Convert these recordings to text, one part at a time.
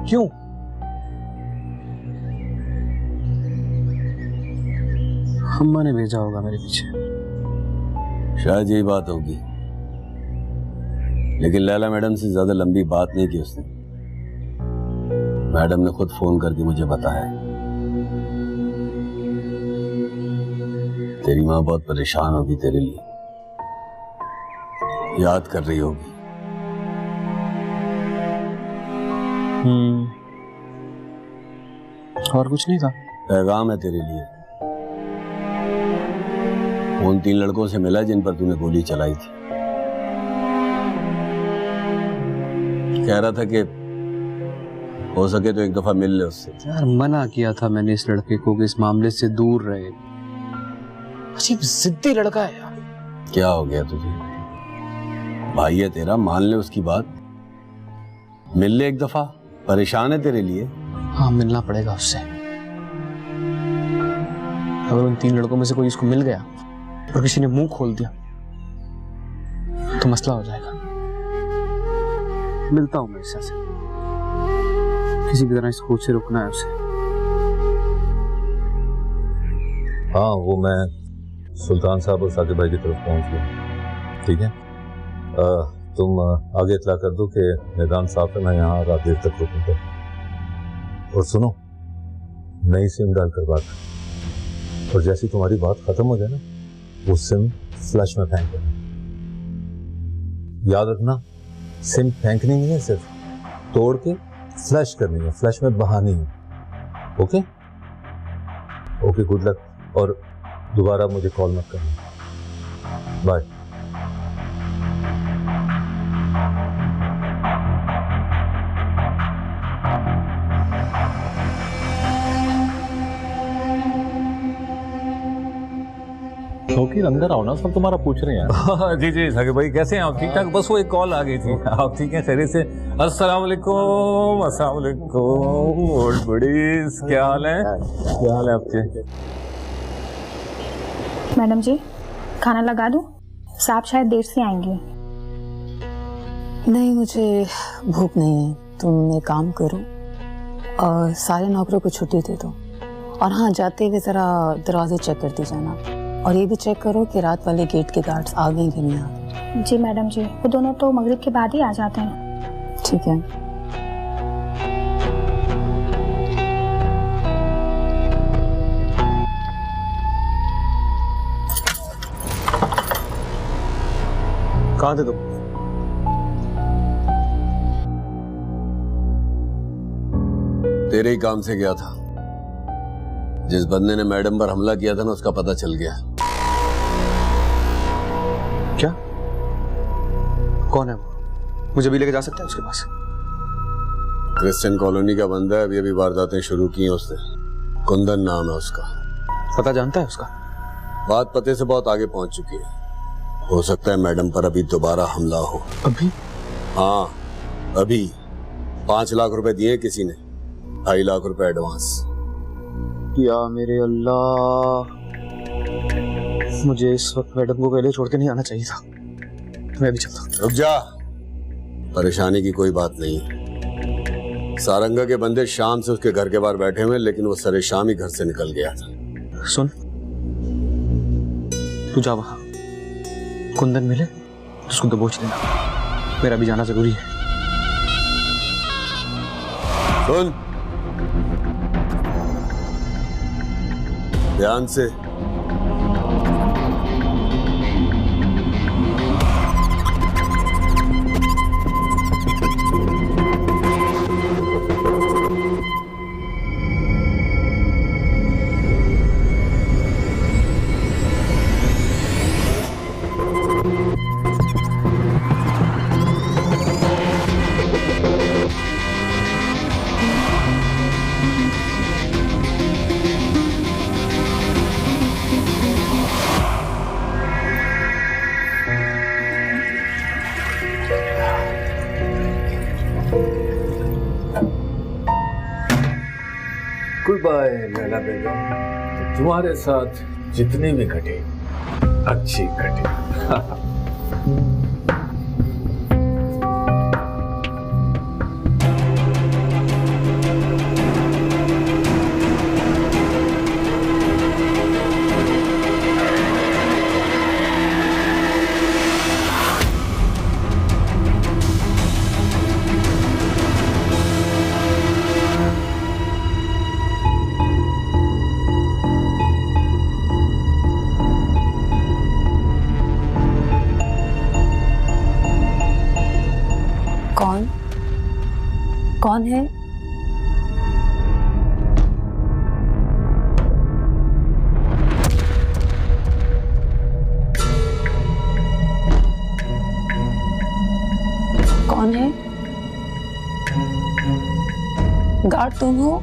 क्यों? अम्मा ने भेजा होगा मेरे पीछे। शायद यही बात होगी, लेकिन लैला मैडम से ज्यादा लंबी बात नहीं की उसने। मैडम ने खुद फोन करके मुझे बताया तेरी माँ बहुत परेशान होगी तेरे लिए, याद कर रही होगी। और कुछ नहीं था? पैगाम है तेरे लिए, उन 3 लड़कों से मिला जिन पर तूने गोली चलाई थी। कह रहा था कि हो सके तो एक दफा मिल ले उससे। यार मना किया था मैंने इस लड़के को कि इस मामले से दूर रहे। अजीब जिद्दी लड़का है यार। क्या हो गया तुझे? भाई है तेरा, मान ले उसकी बात, मिल ले एक दफा, परेशान है तेरे लिए। हाँ मिलना पड़ेगा उससे। अगर उन 3 लड़कों में से कोई इसको मिल गया और किसी ने मुंह खोल दिया तो मसला हो जाएगा। मिलता हूं मैं इससे, किसी भी तरह इस खोज से रुकना है उसे। हाँ वो मैं सुल्तान साहब और साकिब भाई की तरफ पहुंच गया। ठीक है, तुम आगे इतला कर दो कि मैदान साफ है, मैं यहाँ रात देर तक रुकूंगा। और सुनो, नई सिम डाल कर बात, और जैसी तुम्हारी बात खत्म हो जाए ना, वो सिम फ्लैश में फेंक देना। याद रखना, सिम फेंकनी नहीं है, सिर्फ तोड़ के फ्लैश करनी है, फ्लैश में बहानी है। ओके ओके, गुड लक, और दोबारा मुझे कॉल मत करना। बाय। शौकीन अंदर आओ ना, सब तुम्हारा पूछ रहे हैं। जी जी साकिब भाई, कैसे हैं आप? ठीक ठाक? बस वो एक कॉल आ गई थी। आप ठीक हैं? खैरियत से? अस्सलाम वालेकुम। अस्सलाम वालेकुम। ओल्ड बडीज, क्या हाल है? क्या हाल है आपके? मैडम जी, खाना लगा दूं? साहब शायद देर से आएंगे। नहीं, मुझे भूख नहीं है। तुम एक काम करो और सारे नौकरों को छुट्टी दे दो, और हाँ, जाते हुए जरा दरवाजे चेक करती जाना, और ये भी चेक करो कि रात वाले गेट के गार्ड्स आ गए कि नहीं आ गए। जी मैडम जी, वो दोनों तो मगरिब के बाद ही आ जाते हैं। ठीक है। कहाँ थे तुम? तेरे ही काम से गया था। जिस बंदे ने मैडम पर हमला किया था ना, उसका पता चल गया। क्या? कौन है वो? मुझे भी लेके जा सकते हैं उसके पास? क्रिश्चियन कॉलोनी का बंदा है, अभी अभी वारदातें शुरू की हैं उसने। कुंदन नाम है उसका। पता जानता है उसका? बात पते से बहुत आगे पहुंच चुकी है। हो सकता है मैडम पर अभी दोबारा हमला हो। अभी? हाँ अभी। 5 लाख रुपए दिए किसी ने, 2.5 लाख रुपए एडवांस। या मेरे अल्लाह, मुझे इस वक्त मैडम को पहले छोड़ के नहीं आना चाहिए था। मैं भी चलता हूँ। रुक जा, परेशानी की कोई बात नहीं है। सारंगा के बंदे शाम से उसके घर के बाहर बैठे हुए, लेकिन वो सरे शाम ही घर से निकल गया था। सुन, तू जा वहां, कुंदन मिले उसको दबोच लेना, मेरा भी जाना जरूरी है। सुन ध्यान से, गुड बाय लैला बेगम। तुम्हारे साथ जितनी भी घटे अच्छी घटे। कौन है? कौन है? गार्ड तुम हो?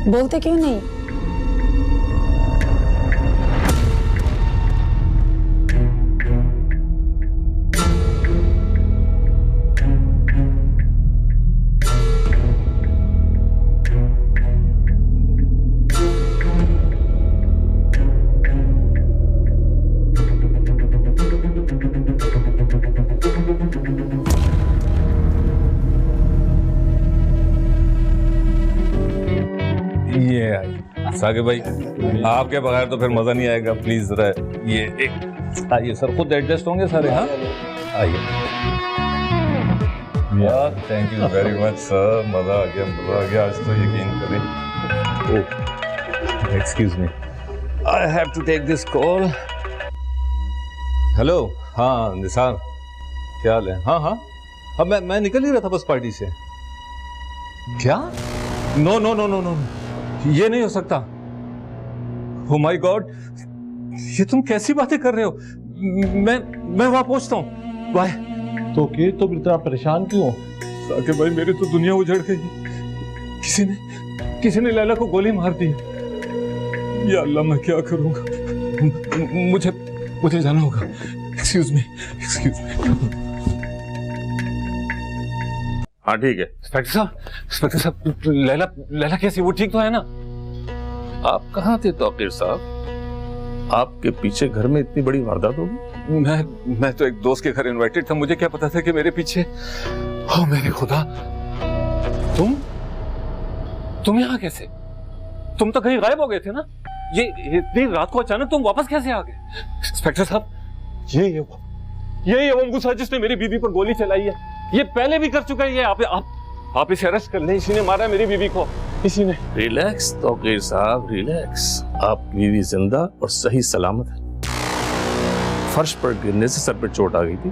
बोलते क्यों नहीं? ये आई साकिब भाई, आपके बगैर तो फिर मजा नहीं आएगा। प्लीज जरा ये एक आइए सर, खुद एडजस्ट होंगे सारे। हाँ आइए यार, thank you very much sir, मजा आ गया आज तो, यकीन करें। Excuse me, I have to take this call. Hello, हाँ निसार, क्या हाल है? हाँ हाँ, अब मैं निकल ही रहा था बस पार्टी से। क्या? No no no no no, ये नहीं हो सकता। Oh my God, ये तुम कैसी बातें कर रहे हो? मैं वहां पहुंचता हूँ। बाय। तो कि तुम इतना परेशान क्यों? साकिब भाई, मेरी तो दुनिया उजड़ गई। किसी ने लैला को गोली मार दी। या अल्लाह, मैं क्या करूंगा? मुझे जाना होगा। Excuse me. हाँ ठीक है। इंस्पेक्टर साहब, लैला कैसी? वो ठीक तो है ना? आप कहाँ थे तौकीर साहब? आपके पीछे घर में इतनी बड़ी वारदात होगी? मैं तो एक दोस्त के घर इनवाइटेड था, मुझे क्या पता था कि मेरे पीछे। ओह मेरे खुदा, तुम यहाँ कैसे? तुम तो कहीं गायब हो गए थे ना? ये इतनी रात को अचानक तुम वापस कैसे आ गए? इंस्पेक्टर साहब, ये वो मूसा जिसने मेरी बीवी पर गोली चलाई है, ये पहले भी कर चुका है। ये आप इसे अरेस्ट कर लें, इसी ने मारा है मेरी बीवी को, इसी ने। रिलैक्स तौकीर साहब, रिलैक्स। आपकी बीवी जिंदा और सही सलामत है। फर्श पर गिरने से सर पर चोट आ गई थी,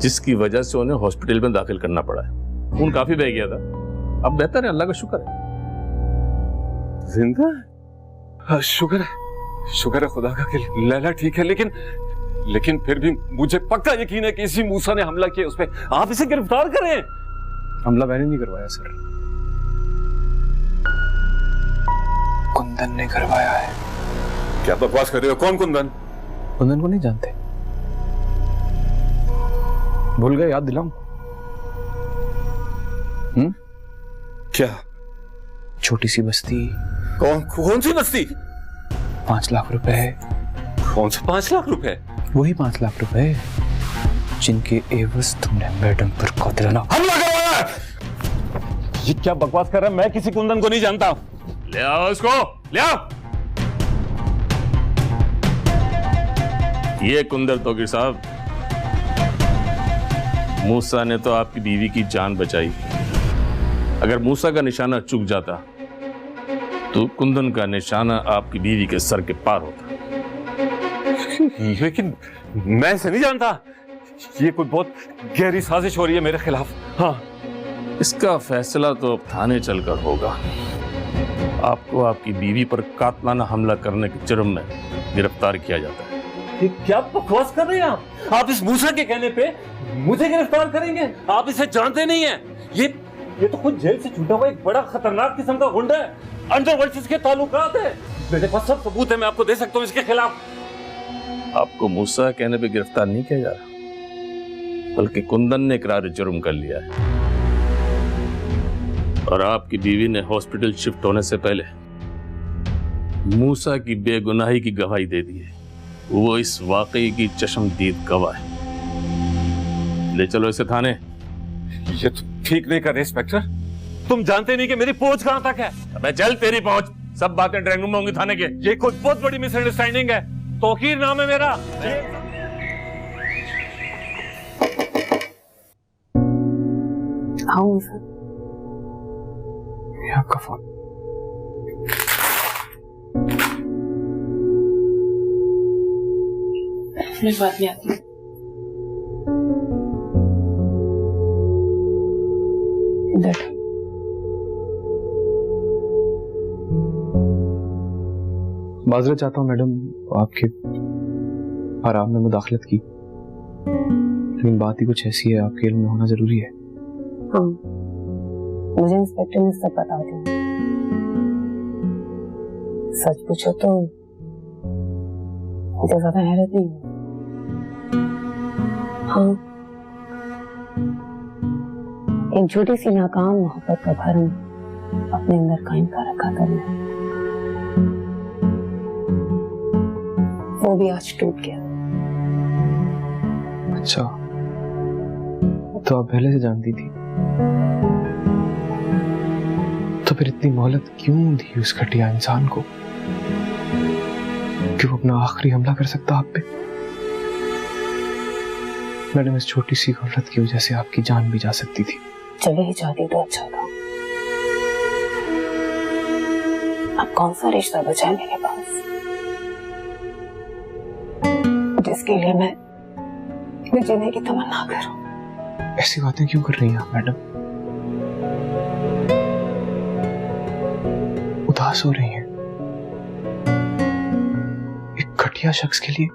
जिसकी वजह से उन्हें हॉस्पिटल में दाखिल करना पड़ा है। खून काफी बह गया था, अब बेहतर है, अल्लाह का शुक्र है। जिंदा? हाँ, शुक्र है खुदा का कि लैला ठीक है, लेकिन फिर भी मुझे पक्का यकीन है कि इसी मूसा ने हमला किया उस पर। आप इसे गिरफ्तार करें। हमला मैंने नहीं करवाया सर, कुंदन ने करवाया है। क्या बकवास कर रहे हो? कौन कुंदन? कुंदन को नहीं जानते? भूल गए? याद दिलाऊं? क्या? छोटी सी बस्ती। कौन सी बस्ती? 5 लाख रुपए। कौन से 5 लाख रुपए? वही 5 लाख रुपए जिनके एवज तुमने मैडम पर कातिलाना हमला करवाया। ये क्या बकवास कर रहा है? मैं किसी कुंदन को नहीं जानता। ले आओ इसको, ले आओ। ये कुंदन तौकीर साहब, मूसा ने तो आपकी बीवी की जान बचाई। अगर मूसा का निशाना चूक जाता तो कुंदन का निशाना आपकी बीवी के सर के पार होता। लेकिन मैं इसे नहीं जानता। ये कोई बहुत गहरी साजिश हो रही है मेरे खिलाफ। हाँ, इसका फैसला तो अब थाने चलकर होगा। आपको आपकी बीवी पर कातलाना हमला करने के जुर्म में गिरफ्तार किया जाता है। ये क्या बकवास कर रहे हैं आप? आप इस मूसा के कहने पे मुझे गिरफ्तार करेंगे? आप इसे जानते नहीं हैं। ये तो खुद जेल से छूटा हुआ एक बड़ा खतरनाक किस्म का गुंडा है। अंडरवर्ल्ड से इसके ताल्लुकात है। मेरे पास सब सबूत है, मैं आपको दे सकता हूँ इसके खिलाफ। आपको मूसा कहने पे गिरफ्तार नहीं किया जा रहा, बल्कि कुंदन ने इकरार जुर्म कर लिया है। और आपकी बीवी ने हॉस्पिटल शिफ्ट होने से पहले मूसा की बेगुनाही की गवाही दे दी है। वो इस वाकई की चश्मदीद गवाह है। ले चलो इसे थाने। ये तो ठीक नहीं कर रहे इंस्पेक्टर। तुम जानते नहीं कि मेरी पहुंच कहां तक है। अबे चल, तेरी पहुंच। सब बातें ड्राइंग रूम में होंगी थाने के। ये कोई बहुत बड़ी मिसअंडरस्टैंडिंग है। तौकीर नाम है मेरा। आओ सर। ये आपका फोन। मेरी बात नहीं आती। बैठो। माजरत चाहता हूँ मैडम, आपके आराम में मुदाखलत की, लेकिन बात ही कुछ ऐसी है, आपके इल्म में होना जरूरी है। हाँ, मुझे इंस्पेक्टर ने सब बता दिया। सच पूछो तो मुझे ज्यादा हैरत नहीं है। हाँ, एक छोटी सी नाकाम मोहब्बत का भरम अपने अंदर कायम कर रखा था मैंने, वो भी आज टूट गया। अच्छा, तो आप पहले से जानती थी? तो फिर इतनी मोहलत क्यों दी उस घटिया इंसान को कि वो अपना आखिरी हमला कर सकता आप पे? मैडम, इस छोटी सी गलत की वजह से आपकी जान भी जा सकती थी। चले ही जाती तो अच्छा था। अब कौन सा रिश्ता बचा है मेरे पास जिसके लिए मैं जीने की तमन्ना करूं? ऐसी बातें क्यों कर रही हैं आप मैडम? उदास हो रही हैं एक घटिया शख्स के लिए।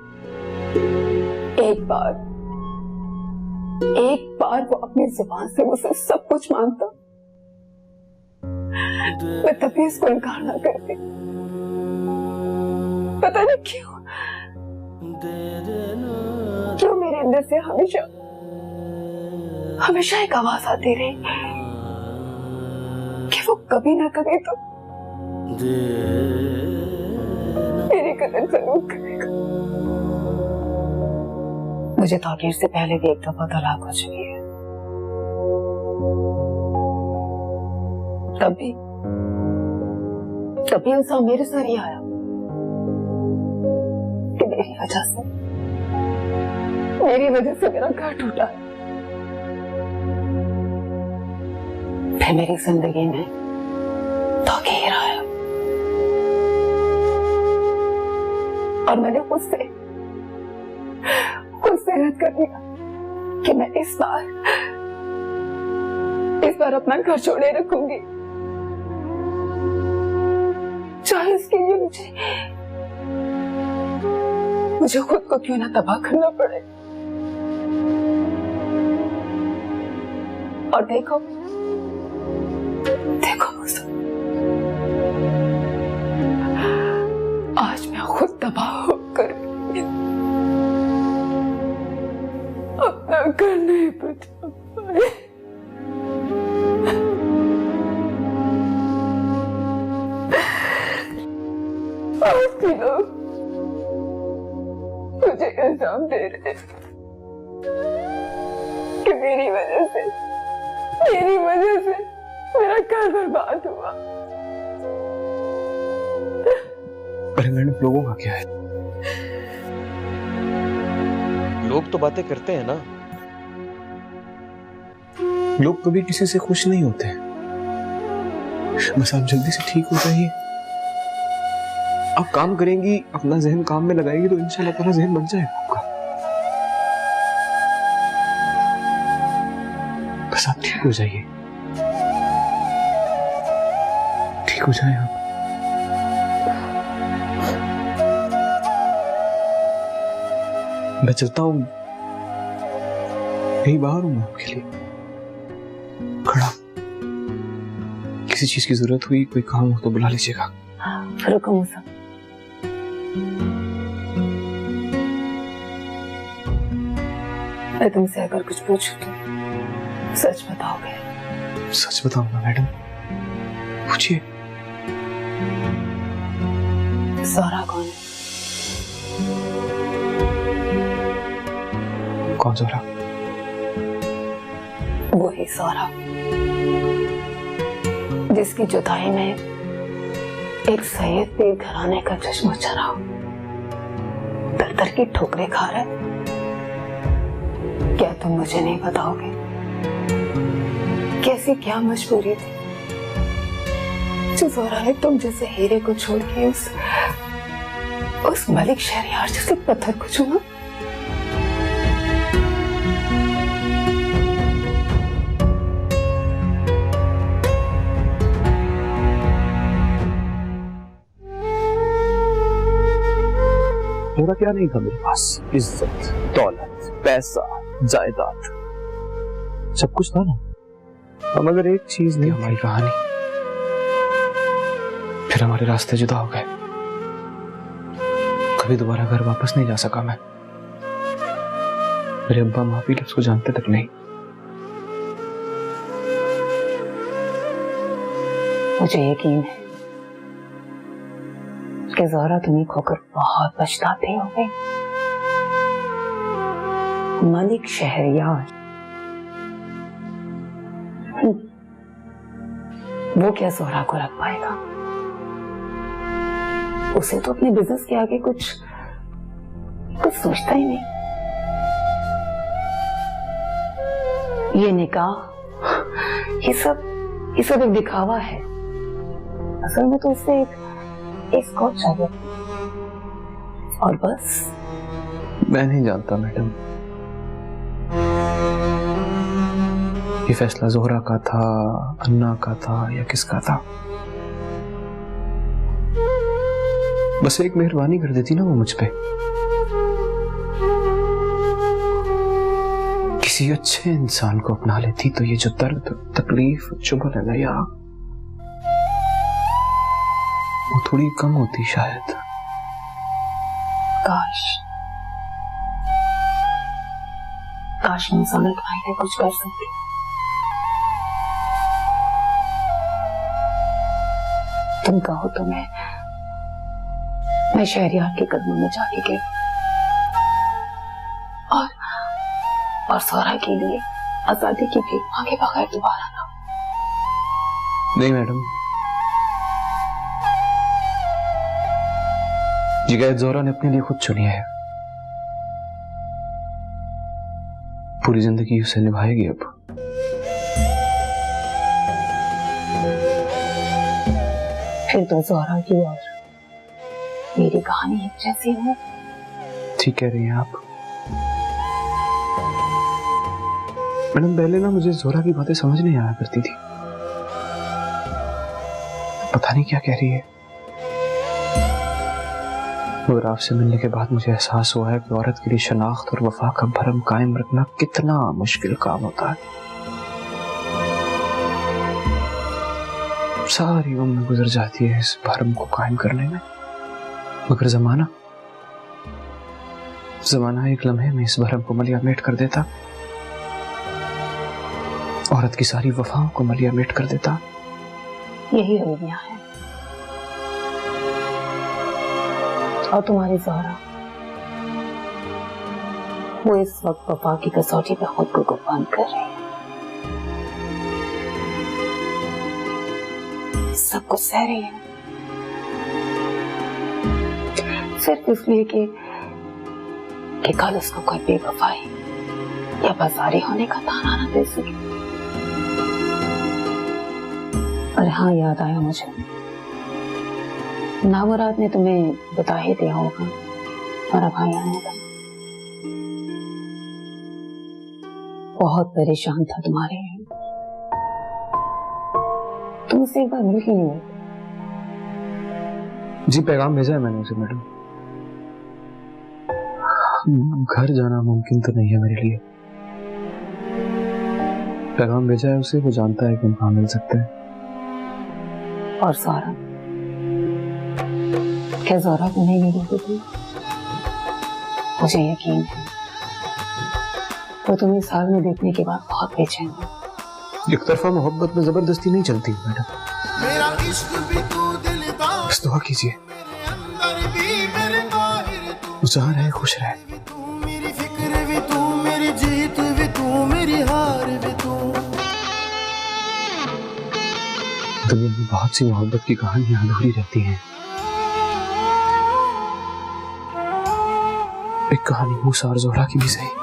एक बार वो अपनी जुबान से मुझसे सब कुछ मांगता, मैं तभी इसको इनकार ना करती। पता नहीं क्यों मेरे अंदर से हमेशा एक आवाज आती रही कि वो कभी ना कभी तो मेरी कदर जरूर करेगा। मुझे ताकीर से पहले भी एक दफा तलाक हो चुकी है, तभी इंसान मेरे सर ही आया कि मेरी वजह से मेरा घर टूटा। फिर मेरी जिंदगी में ताकीर आया और मैंने खुद से रद्द कर दिया कि मैं इस बार अपना घर छोड़े रखूंगी, चाहे इसके लिए मुझे खुद को क्यों ना तबाह करना पड़े। और देखो मुझसे, आज मैं खुद तबाह होकर अपना घर नहीं बचा पाई। आज भी लोग मुझे इल्जाम दे रहे कि मेरी वजह से मेरा घर बर्बाद हुआ। अरे मैडम, लोगों का क्या है? लोग तो बातें करते हैं ना। लोग कभी किसी से खुश नहीं होते। बस आप जल्दी से ठीक हो जाइए। आप काम करेंगी, अपना जहन काम में लगाएगी तो इंशाल्लाह ताला जहन बन जाएगा आपका। बस आप ठीक हो जाइए, ठीक हो जाए आप। मैं चलता हूँ, यही बाहर हूँ मैं आपके लिए खड़ा। किसी चीज की जरूरत हुई, कोई काम हो तो बुला लीजिएगा। रुको मुसा, मैं तुमसे अगर कुछ पूछूं तो सच बताओगे? सच बताऊंगा मैडम, पूछिए। ज़ोहरा कौन है? कौन ज़ोहरा? वही ज़ोहरा जिसकी जुदाई में एक सैयद पीर घराने का चश्मा चरा दर की ठोकरें खा रहा है। क्या तुम मुझे नहीं बताओगे कैसी क्या मजबूरी थी जो ज़ोहरा ने तुम जैसे हीरे को छोड़ के उस मलिक शहरियार जैसे पत्थर को चुना? थोड़ा क्या नहीं था मेरे पास, इज्जत, दौलत, पैसा, जायदाद, सब कुछ था ना। अब अगर एक चीज नहीं, हमारी कहानी, फिर हमारे रास्ते जुदा हो गए। कभी दोबारा घर वापस नहीं जा सका मैं। मेरे अब्बा माँ भी उसको जानते तक नहीं। मुझे यकीन है कि ज़ोहरा तुम्हें खोकर बहुत पछताते होगे। मलिक शहरयार, वो क्या ज़ोहरा को रख पाएगा? उसे तो अपने बिजनेस के आगे कुछ सोचता ही नहीं। ये निकाह, ये सब एक दिखावा है। असल में तो उसे एक स्कॉच चाहिए और बस। मैं नहीं जानता मैडम, ये फैसला ज़ोहरा का था, अन्ना का था या किसका था। बस एक मेहरबानी कर देती ना वो मुझ पे, किसी अच्छे इंसान को अपना लेती, तो ये जो दर्द, तकलीफ, चुभन है ना यार, वो थोड़ी कम होती शायद। काश मैं समय भाई ने कुछ कर सकती। तुम कहो तो मैं शहरयार के कदमों में जाके गिर और ज़ोहरा के लिए आजादी की भीख मांगे बगैर दोबारा ना। नहीं मैडम, ये कैद ज़ोहरा ने अपने लिए खुद चुनी है, पूरी जिंदगी उसे निभाएगी। अब फिर तो ज़ोहरा की और मेरी कहानी एक जैसी है। ठीक कह रही हैं आप मैडम। पहले ना मुझे ज़ोहरा की बातें समझ नहीं आया करती थी, पता नहीं क्या कह रही है। और आपसे मिलने के बाद मुझे एहसास हुआ है कि औरत के लिए शनाख्त और वफा का भरम कायम रखना कितना मुश्किल काम होता है। सारी उम्र गुजर जाती है इस भरम को कायम करने में, मगर जमाना एक लम्हे में इस भरम को मलिया-मेट कर देता, औरत की सारी वफाओं को मलिया-मेट कर देता। यही दुनिया है। और तुम्हारी ज़ोहरा, वो इस वक्त वफा की कसौटी पे खुद को कुर्बान कर रही है, सब कुछ सह रही है, सिर्फ इसलिए कि कल उसको कोई बेवफाई या बाजारी होने का ताना न दे सके। और हाँ, याद आया मुझे, नामुराद ने तुम्हें बता ही दिया होगा तुम्हारा भाई आने का। बहुत परेशान था तुम्हारे लिए, तुमसे एक बार मिल ही नहीं। जी पैगाम भेजा है मैंने उसे मैडम। घर जाना मुमकिन तो नहीं है मेरे लिए। पैगाम भेजा है उसे, वो जानता है कि हम कहाँ मिल सकते हैं। और ज़ोहरा, क्या ज़ोहरा को नहीं मिली थी? मुझे यकीन है वो तुम्हें इस हाल में देखने के बाद बहुत बेचैन है। एक तरफा मोहब्बत में जबरदस्ती नहीं चलती मैडम, बस दुआ कीजिए जहाँ रहे खुश रहे। दुनिया में बहुत सी मोहब्बत की कहानियां अधूरी रहती हैं। एक कहानी मूसा और ज़ोहरा की भी सही।